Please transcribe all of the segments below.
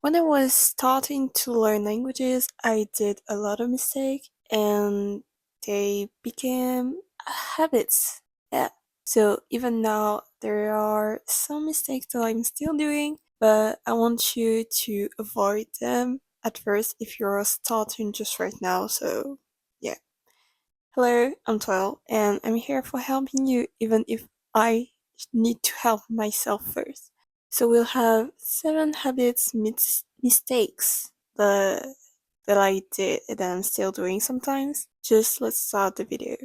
When I was starting to learn languages, I did a lot of mistakes and they became habits. Yeah. So even now, there are some mistakes that I'm still doing, but I want you to avoid them at first if you're starting just right now. So, yeah. Hello, I'm 12 and I'm here for helping you even if I need to help myself first. So we'll have 7 habits mistakes that I did that I'm still doing sometimes. Just let's start the video.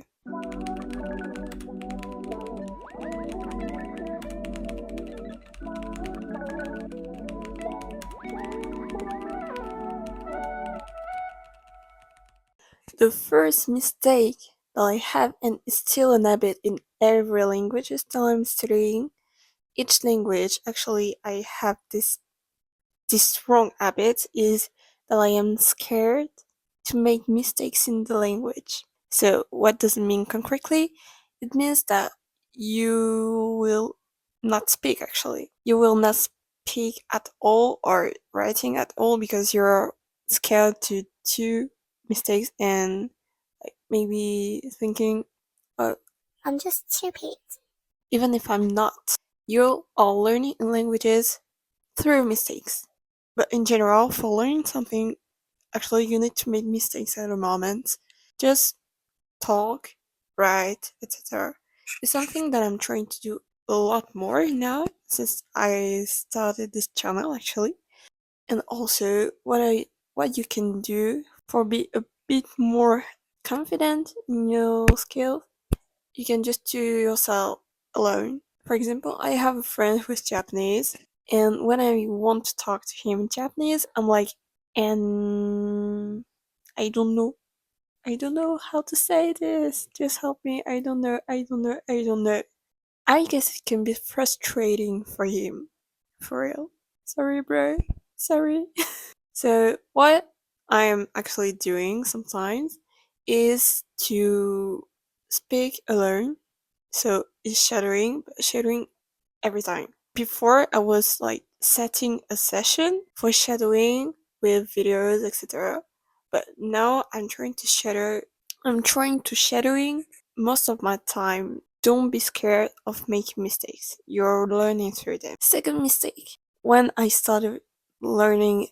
The first mistake that I have, and it's still an habit in every language that I'm studying, each language actually I have this wrong habit is that I am scared to make mistakes in the language. So, what does it mean concretely? It means that you will not speak actually. You will not speak at all or writing at all because you're scared to do mistakes and like maybe thinking, oh, I'm just stupid. Even if I'm not. You are learning languages through mistakes. But in general, for learning something, actually, you need to make mistakes at a moment. Just talk, write, etc. It's something that I'm trying to do a lot more now since I started this channel actually. And also, what you can do for be a bit more confident in your skills, you can just do yourself alone. For example, I have a friend who's Japanese, and when I want to talk to him in Japanese, I'm like, and I don't know. I don't know how to say this. Just help me. I don't know. I don't know. I don't know. I guess it can be frustrating for him. For real. Sorry, bro. Sorry. So, what I'm actually doing sometimes is to speak alone. So, it's shadowing every time. Before, I was like setting a session for shadowing with videos, etc. But now I'm trying to shadowing most of my time. Don't be scared of making mistakes. You're learning through them. Second mistake. When I started learning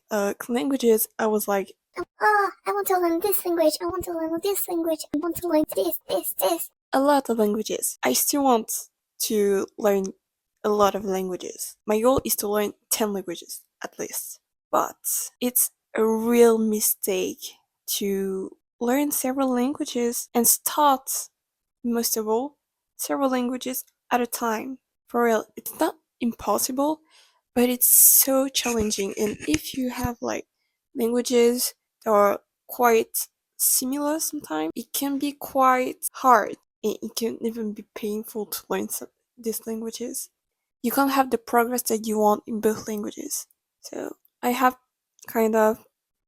languages, I was like, oh, I want to learn this language, I want to learn this language, I want to learn this. A lot of languages. I still want to learn a lot of languages. My goal is to learn 10 languages at least. But it's a real mistake to learn several languages and start, most of all, several languages at a time. For real, it's not impossible, but it's so challenging. And if you have like languages that are quite similar sometimes, it can be quite hard and it can even be painful to learn these languages. You can't have the progress that you want in both languages. So I have kind of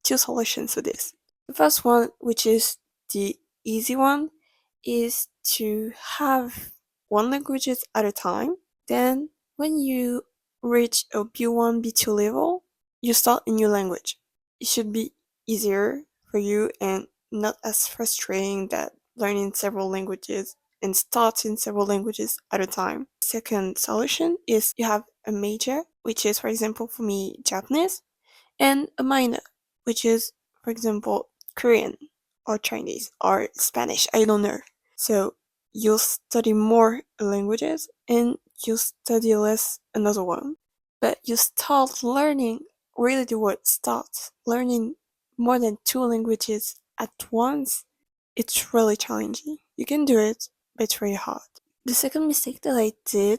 2 solutions for this. The first one, which is the easy one, is to have one languages at a time. Then when you reach a B1, B2 level, you start a new language. It should be easier for you and not as frustrating that learning several languages and starting several languages at a time. Second solution is you have a major, which is, for example, for me, Japanese, and a minor, which is, for example, Korean or Chinese or Spanish. I don't know. So you'll study more languages and you study less another one. But you start learning, really the word start, learning more than 2 languages at once. It's really challenging. You can do it, but it's really hard. The second mistake that I did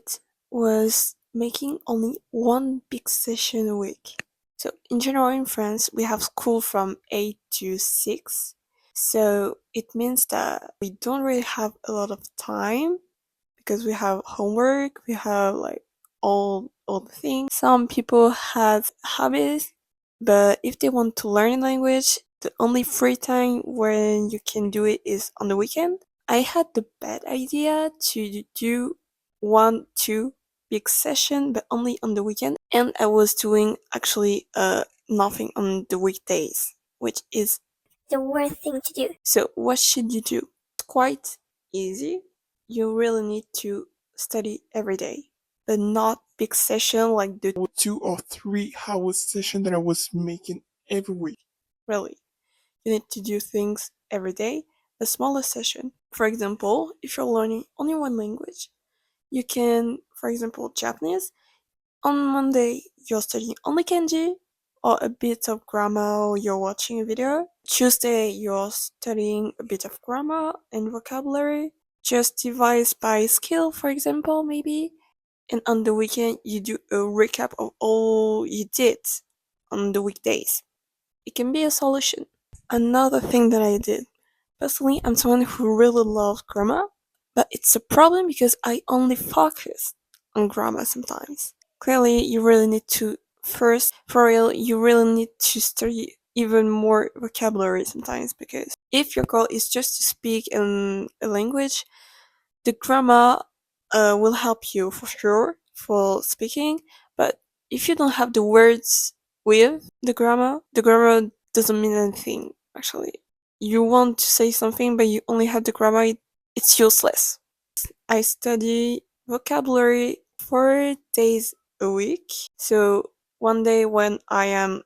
was making only one big session a week. So in general in France, we have school from 8 to 6. So it means that we don't really have a lot of time because we have homework, we have like all the things. Some people have hobbies, but if they want to learn a language, the only free time when you can do it is on the weekend. I had the bad idea to do 1, 2 big session, but only on the weekend. And I was doing actually a nothing on the weekdays, which is the worst thing to do. So, what should you do? It's quite easy. You really need to study every day, but not big session like the 2 or 3 hour session that I was making every week. Really, you need to do things every day, a smaller session. For example, if you're learning only one language, you can, for example, Japanese. On Monday, you're studying only kanji or a bit of grammar, or you're watching a video. Tuesday, you're studying a bit of grammar and vocabulary, just device by skill, for example, maybe. And on the weekend, you do a recap of all you did on the weekdays. It can be a solution. Another thing that I did. Personally, I'm someone who really loves grammar, but it's a problem because I only focus on grammar sometimes. Clearly, you really need to first, for real, you really need to study even more vocabulary sometimes because if your goal is just to speak in a language, the grammar will help you for sure for speaking, but if you don't have the words with the grammar doesn't mean anything actually. You want to say something, but you only have the grammar, it's useless. I study vocabulary 4 days a week. So, one day when I am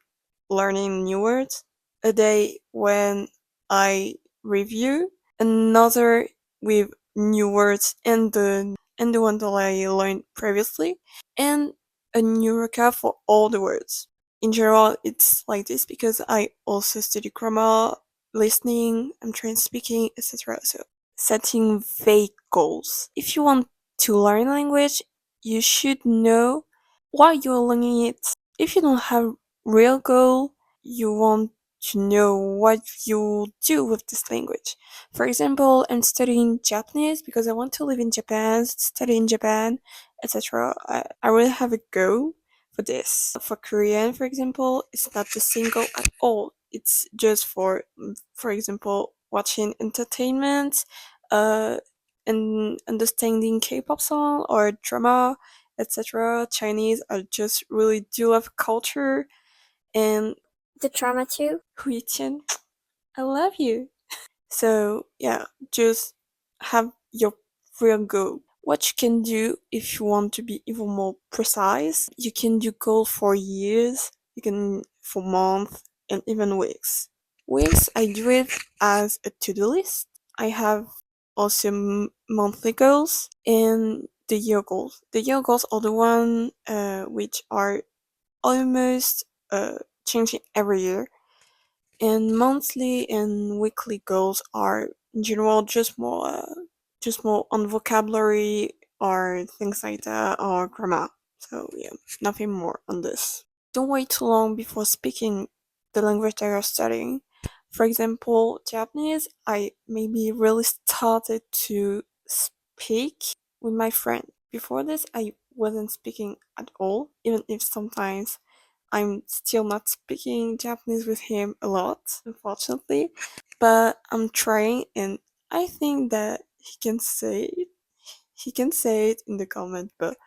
learning new words, a day when I review, another with new words and the one that I learned previously, and a new recap for all the words. In general, it's like this because I also study grammar, listening, I'm trained speaking, etc. So setting vague goals. If you want to learn a language, you should know why you're learning it. If you don't have real goal, you want to know what you do with this language. For example, I'm studying Japanese because I want to live in Japan, study in Japan, etc. I really have a goal for this. For Korean, for example, it's not the same goal at all. It's just for example, watching entertainment, uh, and understanding K-pop song or drama, etc. Chinese, I just really do love culture and the drama too. Hui Tian, I love you. So yeah, just have your real goal. What you can do if you want to be even more precise, you can do goal for years, you can for months and even weeks. Weeks, I do it as a to-do list. I have also monthly goals and the year goals. The year goals are the one which are almost changing every year, and monthly and weekly goals are in general just more on vocabulary or things like that or grammar. So yeah, nothing more on this. Don't wait too long before speaking the language that you're studying. For example, Japanese, I maybe really started to speak with my friend. Before this, I wasn't speaking at all, even if sometimes I'm still not speaking Japanese with him a lot, unfortunately. But I'm trying, and I think that he can say it. He can say it in the comment, but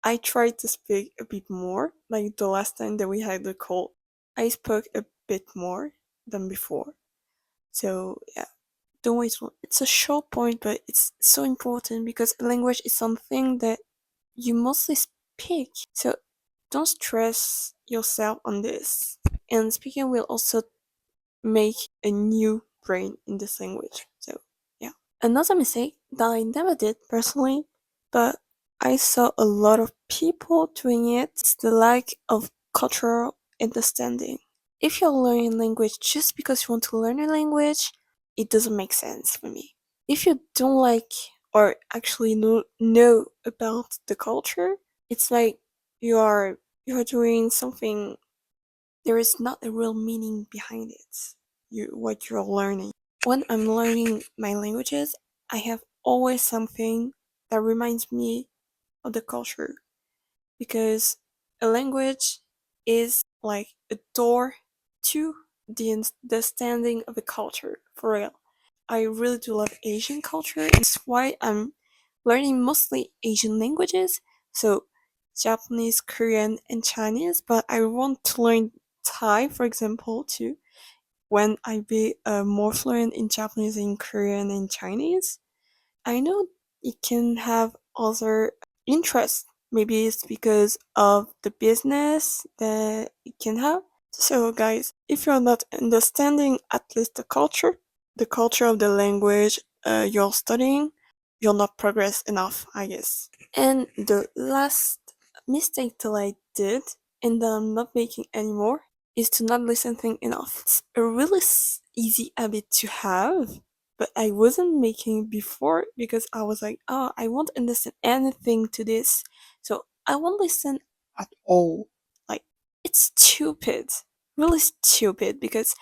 I tried to speak a bit more. Like the last time that we had the call, I spoke a bit more than before. So yeah, don't wait. It's a short point, but it's so important because language is something that you mostly speak. So don't stress yourself on this. And speaking will also make a new brain in this language. So yeah. Another mistake that I never did personally, but I saw a lot of people doing it, is the lack of cultural understanding. If you're learning language just because you want to learn a language, it doesn't make sense for me. If you don't like or actually know about the culture, it's like you are you are doing something, there is not a real meaning behind it. What you're learning. When I'm learning my languages, I have always something that reminds me of the culture because a language is like a door to the understanding of the culture for real. I really do love Asian culture. It's why I'm learning mostly Asian languages. So Japanese, Korean, and Chinese, but I want to learn Thai, for example, too. When I be more fluent in Japanese, in Korean, and Chinese, I know it can have other interests. Maybe it's because of the business that it can have. So, guys, if you're not understanding at least the culture of the language you're studying, you'll not progress enough, I guess. And the last mistake that I did, and that I'm not making anymore, is to not listen thing enough. It's a really easy habit to have, but I wasn't making before because I was like, oh, I won't understand anything to this, so I won't listen at all. Like, it's stupid, really stupid, because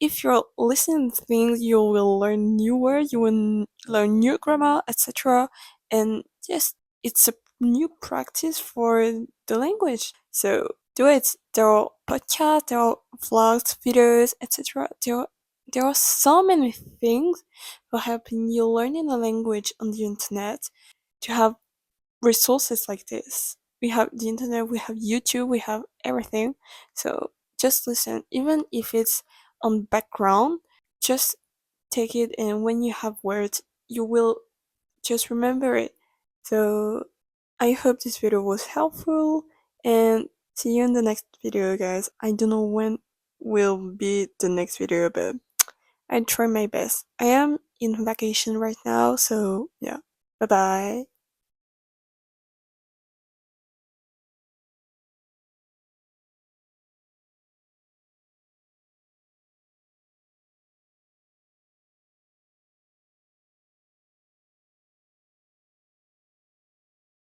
if you're listening to things, you will learn new words, you will learn new grammar, etc. And just it's a new practice for the language. So do it. There are podcasts, there are vlogs, videos, etc. There are so many things for helping you learning a language on the internet to have resources like this. We have the internet, we have YouTube, we have everything. So just listen, even if it's on background, just take it, and when you have words, you will just remember it. So I hope this video was helpful, and see you in the next video, guys. I don't know when will be the next video, but I try my best. I am in vacation right now, so yeah. Bye bye.